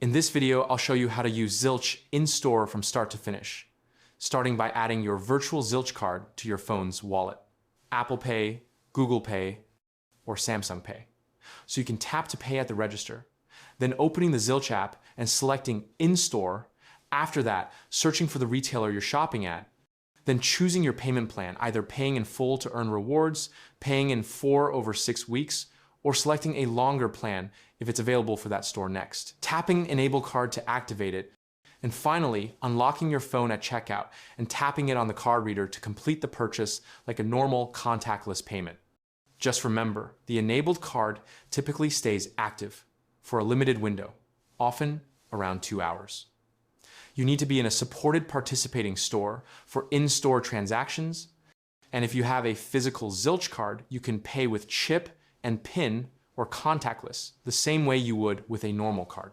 In this video, I'll show you how to use Zilch in-store from start to finish, starting by adding your virtual Zilch card to your phone's wallet, Apple Pay, Google Pay, or Samsung Pay. So you can tap to pay at the register, then opening the Zilch app and selecting in-store. After that, searching for the retailer you're shopping at, then choosing your payment plan, either paying in full to earn rewards, paying in 4 over 6 weeks, or selecting a longer plan if it's available for that store next. Tapping Enable Card to activate it, and finally, unlocking your phone at checkout and tapping it on the card reader to complete the purchase like a normal contactless payment. Just remember, the enabled card typically stays active for a limited window, often around 2 hours. You need to be in a supported participating store for in-store transactions, and if you have a physical Zilch card, you can pay with chip and PIN or contactless, the same way you would with a normal card.